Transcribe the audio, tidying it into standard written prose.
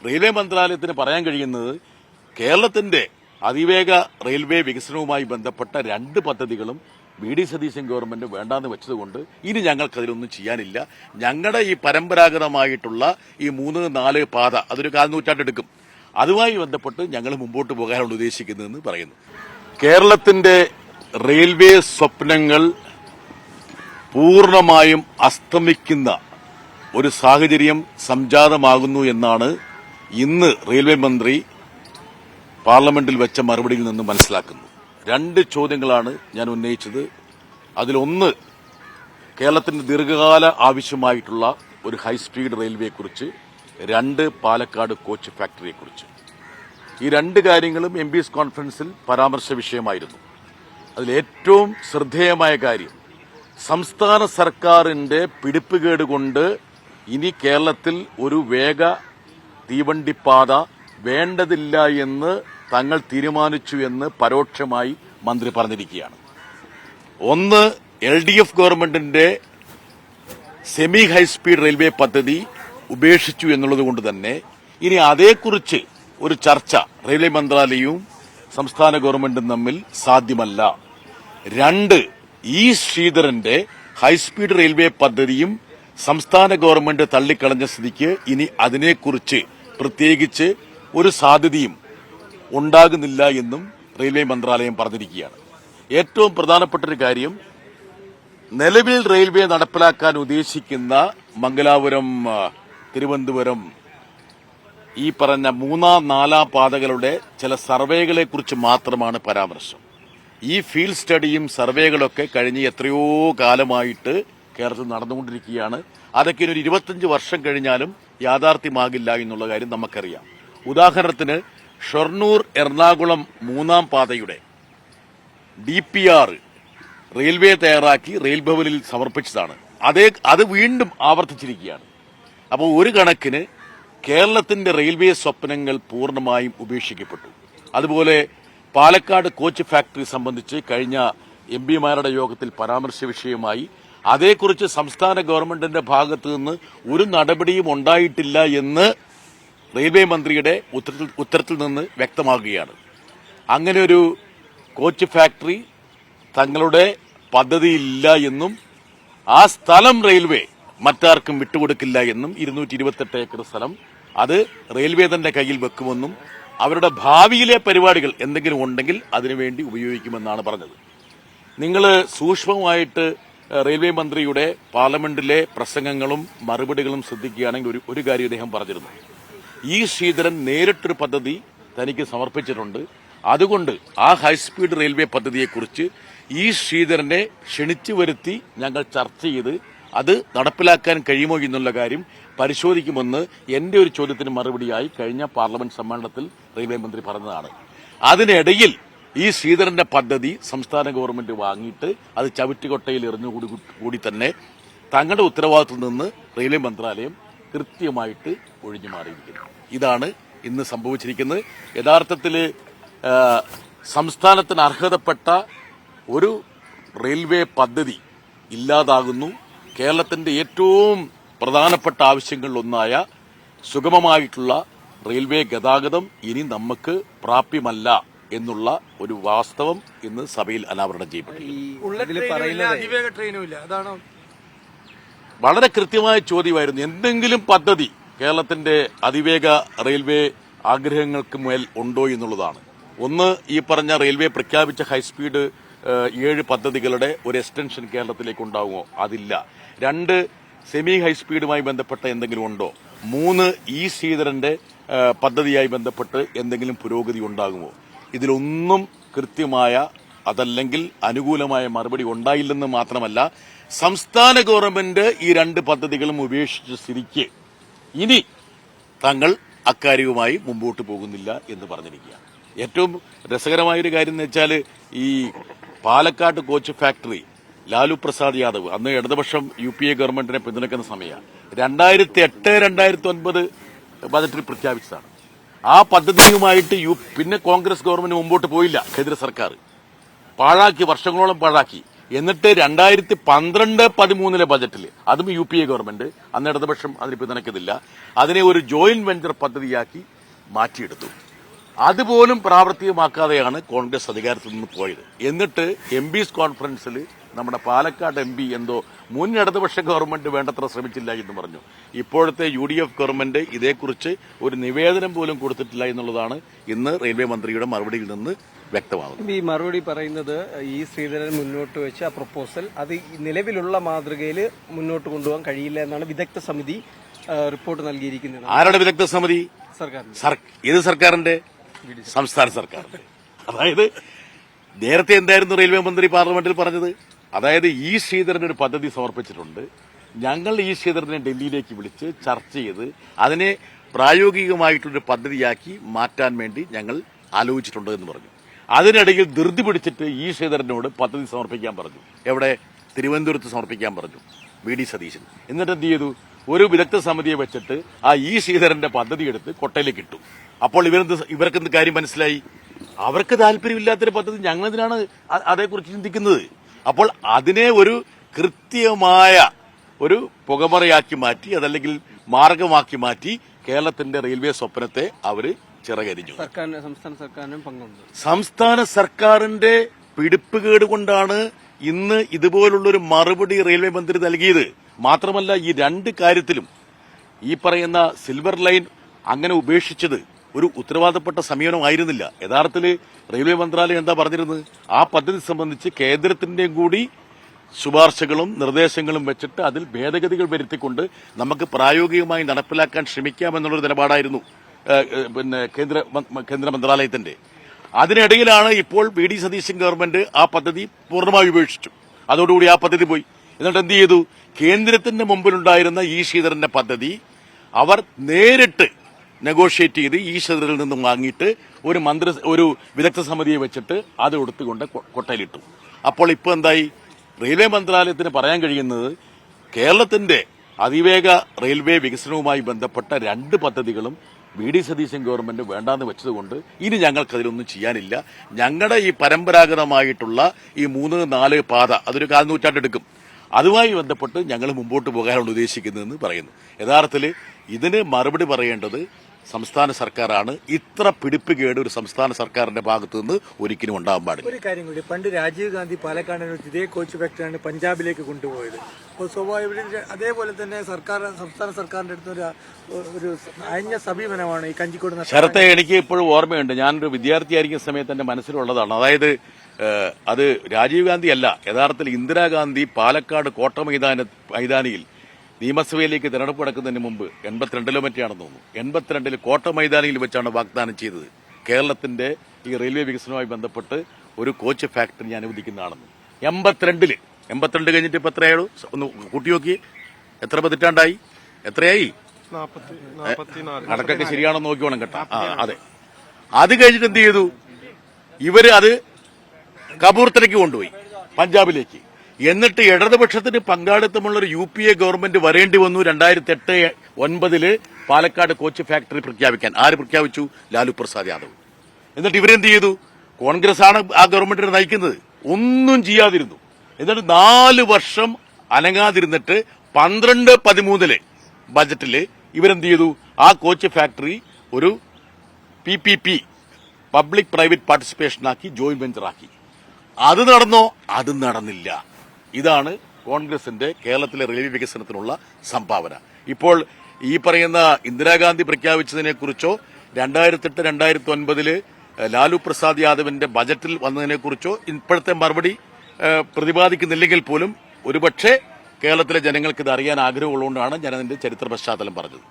Railway മന്ത്രാലയത്തിന് പറയാൻ കഴിയുന്നത് കേരളത്തിന്റെ അതിവേഗ റെയിൽവേ വികസനവുമായി ബന്ധപ്പെട്ട 2 പദ്ധതികളും വി.ഡി. സതീശൻ ഗവൺമെന്റ് വേണ്ടാന്ന് വെച്ചതുകൊണ്ട് ഇനി ഞങ്ങൾക്കതിലൊന്നും ചെയ്യാനില്ല. ഞങ്ങളുടെ ഈ പരമ്പരാഗതമായിട്ടുള്ള ഈ 3-4 പാത അതൊരു 4 നൂറ്റാണ്ടെടുക്കും. അതുമായി ബന്ധപ്പെട്ട് ഞങ്ങൾ മുമ്പോട്ട് പോകാനാണ് ഉദ്ദേശിക്കുന്നതെന്ന് പറയുന്നു. കേരളത്തിന്റെ റെയിൽവേ സ്വപ്നങ്ങൾ പൂർണ്ണമായും അസ്തമിക്കുന്ന ഒരു സാഹചര്യം സംജാതമാകുന്നു എന്നാണ് ഇന്ന് റെയിൽവേ മന്ത്രി പാർലമെന്റിൽ വെച്ച മറുപടിയിൽ നിന്ന് മനസ്സിലാക്കുന്നത്. 2 ചോദ്യങ്ങളാണ് ഞാൻ ഉന്നയിച്ചത്. അതിലൊന്ന് കേരളത്തിന്റെ ദീർഘകാല ആവശ്യമായിട്ടുള്ള ഒരു ഹൈസ്പീഡ് റെയിൽവേയെക്കുറിച്ച്, 2 പാലക്കാട് കോച്ച് ഫാക്ടറിയെക്കുറിച്ച്. ഈ 2 കാര്യങ്ങളും എംപിസ് കോൺഫറൻസിൽ പരാമർശ വിഷയമായിരുന്നു. അതിലേറ്റവും ശ്രദ്ധേയമായ കാര്യം സംസ്ഥാന സർക്കാരിന്റെ പിടിപ്പുകേട് കൊണ്ട് ഇനി കേരളത്തിൽ ഒരു വേഗ തീവണ്ടിപ്പാത വേണ്ടതില്ല എന്ന് തങ്ങൾ തീരുമാനിച്ചു എന്ന് പരോക്ഷമായി മന്ത്രി പറഞ്ഞിരിക്കുകയാണ്. ഒന്ന്, LDF ഗവൺമെന്റിന്റെ സെമി ഹൈസ്പീഡ് റെയിൽവേ പദ്ധതി ഉപേക്ഷിച്ചു എന്നുള്ളതുകൊണ്ട് തന്നെ ഇനി അതേക്കുറിച്ച് ഒരു ചർച്ച റെയിൽവേ മന്ത്രാലയവും സംസ്ഥാന ഗവൺമെന്റും തമ്മിൽ സാധ്യമല്ല. 2, ഇ ശ്രീധരന്റെ ഹൈസ്പീഡ് റെയിൽവേ പദ്ധതിയും സംസ്ഥാന ഗവൺമെന്റ് തള്ളിക്കളഞ്ഞ സ്ഥിതിക്ക് ഇനി അതിനെക്കുറിച്ച് പ്രത്യേകിച്ച് ഒരു സാധ്യതയും ഉണ്ടാകുന്നില്ല എന്നും റെയിൽവേ മന്ത്രാലയം പറഞ്ഞിരിക്കുകയാണ്. ഏറ്റവും പ്രധാനപ്പെട്ട ഒരു കാര്യം, നിലവിൽ റെയിൽവേ നടപ്പിലാക്കാൻ ഉദ്ദേശിക്കുന്ന മംഗലാപുരം, തിരുവനന്തപുരം ഈ പറഞ്ഞ 3-4 പാതകളുടെ ചില സർവേകളെക്കുറിച്ച് മാത്രമാണ് പരാമർശം. ഈ ഫീൽഡ് സ്റ്റഡിയും സർവേകളൊക്കെ കഴിഞ്ഞ എത്രയോ കാലമായിട്ട് കേരളത്തിൽ നടന്നുകൊണ്ടിരിക്കുകയാണ്. അതൊക്കെ ഒരു 25 വർഷം കഴിഞ്ഞാലും യാഥാർത്ഥ്യമാകില്ല എന്നുള്ള കാര്യം നമുക്കറിയാം. ഉദാഹരണത്തിന് ഷൊർണൂർ എറണാകുളം 3-ാം പാതയുടെ DPR റെയിൽവേ തയ്യാറാക്കി റെയിൽ ഭവനിൽ സമർപ്പിച്ചതാണ്. അത് വീണ്ടും ആവർത്തിച്ചിരിക്കുകയാണ്. അപ്പോൾ ഒരു കണക്കിന് കേരളത്തിന്റെ റെയിൽവേ സ്വപ്നങ്ങൾ പൂർണ്ണമായും ഉപേക്ഷിക്കപ്പെട്ടു. അതുപോലെ പാലക്കാട് കോച്ച് ഫാക്ടറി സംബന്ധിച്ച് കഴിഞ്ഞ എംപിമാരുടെ യോഗത്തിൽ പരാമർശ വിഷയമായി. അതേക്കുറിച്ച് സംസ്ഥാന ഗവൺമെന്റിന്റെ ഭാഗത്തു നിന്ന് ഒരു നടപടിയും ഉണ്ടായിട്ടില്ല എന്ന് റെയിൽവേ മന്ത്രിയുടെ ഉത്തരത്തിൽ നിന്ന് വ്യക്തമാകുകയാണ്. അങ്ങനെ ഒരു കോച്ച് ഫാക്ടറി തങ്ങളുടെ പദ്ധതിയില്ല എന്നും ആ സ്ഥലം റെയിൽവേ മറ്റാർക്കും വിട്ടുകൊടുക്കില്ല എന്നും 228 ഏക്കർ സ്ഥലം അത് റെയിൽവേ തന്നെ കയ്യിൽ വെക്കുമെന്നും അവരുടെ ഭാവിയിലെ പരിപാടികൾ എന്തെങ്കിലും ഉണ്ടെങ്കിൽ അതിനുവേണ്ടി ഉപയോഗിക്കുമെന്നാണ് പറഞ്ഞത്. നിങ്ങൾ സൂക്ഷ്മമായിട്ട് റെയിൽവേ മന്ത്രിയുടെ പാർലമെന്റിലെ പ്രസംഗങ്ങളും മറുപടികളും ശ്രദ്ധിക്കുകയാണെങ്കിൽ ഒരു കാര്യം അദ്ദേഹം പറഞ്ഞിരുന്നു. ഇ ശ്രീധരൻ നേരിട്ടൊരു പദ്ധതി തനിക്ക് സമർപ്പിച്ചിട്ടുണ്ട്. അതുകൊണ്ട് ആ ഹൈസ്പീഡ് റെയിൽവേ പദ്ധതിയെക്കുറിച്ച് ഇ ശ്രീധരനെ ക്ഷണിച്ചു വരുത്തി ഞങ്ങൾ ചർച്ച ചെയ്ത് അത് നടപ്പിലാക്കാൻ കഴിയുമോ എന്നുള്ള കാര്യം പരിശോധിക്കുമെന്ന് എന്റെ ഒരു ചോദ്യത്തിന് മറുപടിയായി കഴിഞ്ഞ പാർലമെന്റ് സമ്മേളനത്തിൽ റെയിൽവേ മന്ത്രി പറഞ്ഞതാണ്. അതിനിടയിൽ ഈ ശ്രീധരന്റെ പദ്ധതി സംസ്ഥാന ഗവൺമെന്റ് വാങ്ങിയിട്ട് അത് ചവിറ്റുകൊട്ടയിൽ എറിഞ്ഞുകൂടി തന്നെ തങ്ങളുടെ ഉത്തരവാദിത്തത്തിൽ നിന്ന് റെയിൽവേ മന്ത്രാലയം കൃത്യമായിട്ട് ഒഴിഞ്ഞു മാറിയിരിക്കുന്നു. ഇതാണ് ഇന്ന് സംഭവിച്ചിരിക്കുന്നത്. യഥാർത്ഥത്തിൽ സംസ്ഥാനത്തിന് അർഹതപ്പെട്ട ഒരു റെയിൽവേ പദ്ധതി ഇല്ലാതാകുന്നു. കേരളത്തിന്റെ ഏറ്റവും പ്രധാനപ്പെട്ട ആവശ്യങ്ങളിലൊന്നായ സുഗമമായിട്ടുള്ള റെയിൽവേ ഗതാഗതം ഇനി നമുക്ക് പ്രാപ്യമല്ല എന്നുള്ള ഒരു വാസ്തവം ഇന്ന് സഭയിൽ അനാവരണം ചെയ്യപ്പെട്ടു. വളരെ കൃത്യമായ ചോദ്യമായിരുന്നു. എന്തെങ്കിലും പദ്ധതി കേരളത്തിന്റെ അതിവേഗ റെയിൽവേ ആഗ്രഹങ്ങൾക്ക് മേൽ ഉണ്ടോ എന്നുള്ളതാണ്. ഒന്ന്, ഈ പറഞ്ഞ റെയിൽവേ പ്രഖ്യാപിച്ച ഹൈസ്പീഡ് 7 പദ്ധതികളുടെ ഒരു എക്സ്റ്റൻഷൻ കേരളത്തിലേക്ക് ഉണ്ടാകുമോ? അതില്ല. 2, സെമി ഹൈസ്പീഡുമായി ബന്ധപ്പെട്ട എന്തെങ്കിലും ഉണ്ടോ? 3, ഇ ശ്രീധരന്റെ പദ്ധതിയായി ബന്ധപ്പെട്ട് എന്തെങ്കിലും പുരോഗതി ഉണ്ടാകുമോ? ഇതിലൊന്നും കൃത്യമായ അതല്ലെങ്കിൽ അനുകൂലമായ മറുപടി ഉണ്ടായില്ലെന്ന് മാത്രമല്ല, സംസ്ഥാന ഗവൺമെന്റ് ഈ 2 പദ്ധതികളും ഉപേക്ഷിച്ച സ്ഥിതിക്ക് ഇനി തങ്ങൾ അക്കാര്യവുമായി മുമ്പോട്ട് പോകുന്നില്ല എന്ന് പറഞ്ഞിരിക്കുകയാണ്. ഏറ്റവും രസകരമായൊരു കാര്യം എന്ന് വെച്ചാൽ ഈ പാലക്കാട് കോച്ച് ഫാക്ടറി ലാലു പ്രസാദ് യാദവ് അന്ന് ഇടതുപക്ഷം UPA ഗവൺമെന്റിനെ പിന്തുണയ്ക്കുന്ന സമയമാണ്. 2008-2009 ബജറ്റിൽ പ്രഖ്യാപിച്ചതാണ്. ആ പദ്ധതിയുമായിട്ട് പിന്നെ കോൺഗ്രസ് ഗവൺമെന്റ് മുമ്പോട്ട് പോയില്ല. കേന്ദ്ര സർക്കാർ പാഴാക്കി, വർഷങ്ങളോളം പാഴാക്കി. എന്നിട്ട് 2012-13 ബജറ്റിൽ അതും UPA ഗവൺമെന്റ്, അന്ന് ഇടതുപക്ഷം അതിന് പിന്തുണയ്ക്കുന്നില്ല, അതിനെ ഒരു ജോയിന്റ് വെഞ്ചർ പദ്ധതിയാക്കി മാറ്റിയെടുത്തു. അതുപോലും പ്രാവർത്തികമാക്കാതെയാണ് കോൺഗ്രസ് അധികാരത്തിൽ നിന്ന് പോയത്. എന്നിട്ട് MPs കോൺഫറൻസിൽ നമ്മുടെ പാലക്കാട് MP എന്തോ മുൻ ഇടതുപക്ഷ ഗവൺമെന്റ് വേണ്ടത്ര ശ്രമിച്ചില്ല എന്ന് പറഞ്ഞു. ഇപ്പോഴത്തെ UDF ഗവൺമെന്റ് ഇതേക്കുറിച്ച് ഒരു നിവേദനം പോലും കൊടുത്തിട്ടില്ല എന്നുള്ളതാണ് ഇന്ന് റെയിൽവേ മന്ത്രിയുടെ മറുപടിയിൽ നിന്ന് വ്യക്തമാകുന്നത്. ഈ മറുപടി പറയുന്നത് ഈ ശ്രീധരൻ മുന്നോട്ട് വെച്ച ആ പ്രപ്പോസൽ അത് നിലവിലുള്ള മാതൃകയിൽ മുന്നോട്ട് കൊണ്ടുപോകാൻ കഴിയില്ല എന്നാണ് വിദഗ്ധ സമിതി റിപ്പോർട്ട് നൽകിയിരിക്കുന്നത്. ആരുടെ വിദഗ്ധ സമിതി? ഏത് സർക്കാരിന്റെ? സംസ്ഥാന സർക്കാരിന്റെ. അതായത് നേരത്തെ എന്തായിരുന്നു റെയിൽവേ മന്ത്രി പാർലമെന്റിൽ പറഞ്ഞത്? അതായത് ശ്രീധരൻ ഒരു പദ്ധതി സമർപ്പിച്ചിട്ടുണ്ട്, ഞങ്ങൾ ശ്രീധരനെ ഡൽഹിയിലേക്ക് വിളിച്ച് ചർച്ച ചെയ്ത് അതിനെ പ്രായോഗികമായിട്ടൊരു പദ്ധതിയാക്കി മാറ്റാൻ വേണ്ടി ഞങ്ങൾ ആലോചിച്ചിട്ടുണ്ട് എന്ന് പറഞ്ഞു. അതിനിടയിൽ ധൃതി പിടിച്ചിട്ട് ശ്രീധരനോട് പദ്ധതി സമർപ്പിക്കാൻ പറഞ്ഞു. എവിടെ? തിരുവനന്തപുരത്ത് സമർപ്പിക്കാൻ പറഞ്ഞു VD സതീശൻ. എന്നിട്ട് എന്ത് ചെയ്തു? ഒരു വിദഗ്ധ സമിതിയെ വെച്ചിട്ട് ആ ശ്രീധരന്റെ പദ്ധതി എടുത്ത് കൊട്ടയിലേക്ക് ഇട്ടു. അപ്പോൾ ഇവർക്കെന്ത് കാര്യം മനസ്സിലായി? അവർക്ക് താല്പര്യമില്ലാത്തൊരു പദ്ധതി ഞങ്ങളെന്തിനാണ് അതേക്കുറിച്ച് ചിന്തിക്കുന്നത്? അപ്പോൾ അതിനെ ഒരു കൃത്യമായ ഒരു പുകമറയാക്കി മാറ്റി, അതല്ലെങ്കിൽ മാർഗമാക്കി മാറ്റി കേരളത്തിന്റെ റെയിൽവേ സ്വപ്നത്തെ അവര് ചിറകരിഞ്ഞു. സംസ്ഥാന സർക്കാരിന്റെ പിടിപ്പുകേട് കൊണ്ടാണ് ഇന്ന് ഇതുപോലുള്ളൊരു മറുപടി റെയിൽവേ മന്ത്രി നൽകിയത്. മാത്രമല്ല, ഈ രണ്ട് കാര്യത്തിലും ഈ പറയുന്ന സിൽവർ ലൈൻ അങ്ങനെ ഉപേക്ഷിച്ചത് ഒരു ഉത്തരവാദപ്പെട്ട സമീപനമായിരുന്നില്ല. യഥാർത്ഥത്തിൽ റെയിൽവേ മന്ത്രാലയം എന്താ പറഞ്ഞിരുന്നത്? ആ പദ്ധതി സംബന്ധിച്ച് കേന്ദ്രത്തിന്റെയും കൂടി ശുപാർശകളും നിർദ്ദേശങ്ങളും വെച്ചിട്ട് അതിൽ ഭേദഗതികൾ വരുത്തിക്കൊണ്ട് നമുക്ക് പ്രായോഗികമായി നടപ്പിലാക്കാൻ ശ്രമിക്കാമെന്നുള്ളൊരു നിലപാടായിരുന്നു കേന്ദ്ര മന്ത്രാലയത്തിന്റെ. അതിനിടയിലാണ് ഇപ്പോൾ VD സതീശൻ ഗവൺമെന്റ് ആ പദ്ധതി പൂർണ്ണമായി ഉപേക്ഷിച്ചു. അതോടുകൂടി ആ പദ്ധതി പോയി. എന്നിട്ട് എന്ത് ചെയ്തു? കേന്ദ്രത്തിന്റെ മുമ്പിലുണ്ടായിരുന്ന ശ്രീധരന്റെ പദ്ധതി അവർ നേരിട്ട് നെഗോഷിയേറ്റ് ചെയ്ത് ശ്രീധരനിൽ നിന്നും വാങ്ങിയിട്ട് ഒരു വിദഗ്ധ സമിതിയെ വെച്ചിട്ട് അത് എടുത്തുകൊണ്ട് കൊട്ടയിലിട്ടു. അപ്പോൾ ഇപ്പൊ എന്തായി? റെയിൽവേ മന്ത്രാലയത്തിന് പറയാൻ കഴിയുന്നത് കേരളത്തിന്റെ അതിവേഗ റെയിൽവേ വികസനവുമായി ബന്ധപ്പെട്ട രണ്ട് പദ്ധതികളും VD സതീശൻ ഗവൺമെന്റ് വേണ്ടാന്ന് വെച്ചതുകൊണ്ട് ഇനി ഞങ്ങൾക്കതിലൊന്നും ചെയ്യാനില്ല. ഞങ്ങളുടെ ഈ പരമ്പരാഗതമായിട്ടുള്ള ഈ 3-4 പാത അതൊരു 4 നൂറ്റാണ്ടെടുക്കും. അതുമായി ബന്ധപ്പെട്ട് ഞങ്ങൾ മുമ്പോട്ട് പോകാനാണ് ഉദ്ദേശിക്കുന്നതെന്ന് പറയുന്നു. യഥാർത്ഥത്തിൽ ഇതിന് മറുപടി പറയേണ്ടത് സംസ്ഥാന സർക്കാരാണ്. ഇത്ര പിടിപ്പുകേട് ഒരു സംസ്ഥാന സർക്കാരിന്റെ ഭാഗത്തു നിന്ന് ഒരിക്കലും ഉണ്ടാകാൻ പാടില്ല. ഒരു കാര്യം കൂടി, പണ്ട് രാജീവ് ഗാന്ധി പാലക്കാട് ഇതേ കോച്ച് ഫാക്ടറിയാണ് പഞ്ചാബിലേക്ക് കൊണ്ടുപോയത്. അപ്പോൾ സ്വാഭാവിക അതേപോലെ തന്നെ സംസ്ഥാന സർക്കാരിന്റെ അടുത്ത് ഒരു അയഞ്ഞ സമീപനമാണ് ഈ കഞ്ചിക്കോട്. ശരത്തെ എനിക്ക് ഇപ്പോഴും ഓർമ്മയുണ്ട്, ഞാനൊരു വിദ്യാർത്ഥിയായിരിക്കുന്ന സമയത്ത് എന്റെ മനസ്സിലുള്ളതാണ്. അതായത് അത് രാജീവ് ഗാന്ധി അല്ല, യഥാർത്ഥത്തിൽ ഇന്ദിരാഗാന്ധി പാലക്കാട് കോട്ട മൈതാനിയിൽ നിയമസഭയിലേക്ക് തെരഞ്ഞെടുപ്പ് നടക്കുന്നതിന് മുമ്പ് 82 മറ്റാണെന്ന് തോന്നുന്നു, 82 കോട്ട മൈതാനിയിൽ വെച്ചാണ് വാഗ്ദാനം ചെയ്തത് കേരളത്തിന്റെ ഈ റെയിൽവേ വികസനവുമായി ബന്ധപ്പെട്ട് ഒരു കോച്ച് ഫാക്ടറി ഞാൻ അനുവദിക്കുന്നതാണെന്ന്. 82 കഴിഞ്ഞിട്ട് ഇപ്പൊ എത്രയായോ ഒന്ന് കൂട്ടി നോക്കി, എത്ര പതിറ്റാണ്ടായി? എത്രയായി? 44. കണക്കൊക്കെ ശരിയാണോ നോക്കിക്കോണം കേട്ടോ. അതെ. അത് കഴിഞ്ഞിട്ട് എന്ത് ചെയ്തു? ഇവര് അത് കപൂർത്തലയ്ക്ക് കൊണ്ടുപോയി, പഞ്ചാബിലേക്ക്. എന്നിട്ട് ഇടതുപക്ഷത്തിന് പങ്കാളിത്തമുള്ളൊരു UPA ഗവൺമെന്റ് വരേണ്ടി വന്നു 2008-09 പാലക്കാട് കോച്ച് ഫാക്ടറി പ്രഖ്യാപിക്കാൻ. ആര് പ്രഖ്യാപിച്ചു? ലാലു പ്രസാദ് യാദവ്. എന്നിട്ട് ഇവരെന്ത് ചെയ്തു? കോൺഗ്രസ് ആണ് ആ ഗവൺമെന്റിനെ നയിക്കുന്നത്, ഒന്നും ചെയ്യാതിരുന്നു. എന്നിട്ട് 4 വർഷം അനങ്ങാതിരുന്നിട്ട് 12-13 ബജറ്റില് ഇവരെന്ത് ചെയ്തു? ആ കോച്ച് ഫാക്ടറി ഒരു PPP പബ്ലിക് പ്രൈവറ്റ് പാർട്ടിസിപ്പേഷൻ ആക്കി, ജോയിന്റ് വെഞ്ചർ ആക്കി. അത് നടന്നോ? അത് നടന്നില്ല. ഇതാണ് കോൺഗ്രസിന്റെ കേരളത്തിലെ റെയിൽവേ വികസനത്തിനുള്ള സംഭാവന. ഇപ്പോൾ ഈ പറയുന്ന ഇന്ദിരാഗാന്ധി പ്രഖ്യാപിച്ചതിനെക്കുറിച്ചോ 2008-2009 ലാലു പ്രസാദ് യാദവിന്റെ ബജറ്റിൽ വന്നതിനെക്കുറിച്ചോ ഇപ്പോഴത്തെ മറുപടി പ്രതിപാദിക്കുന്നില്ലെങ്കിൽ പോലും ഒരുപക്ഷെ കേരളത്തിലെ ജനങ്ങൾക്ക് ഇത് അറിയാൻ ആഗ്രഹമുള്ളതുകൊണ്ടാണ് ഞാൻ അതിന്റെ ചരിത്ര പശ്ചാത്തലം പറഞ്ഞത്.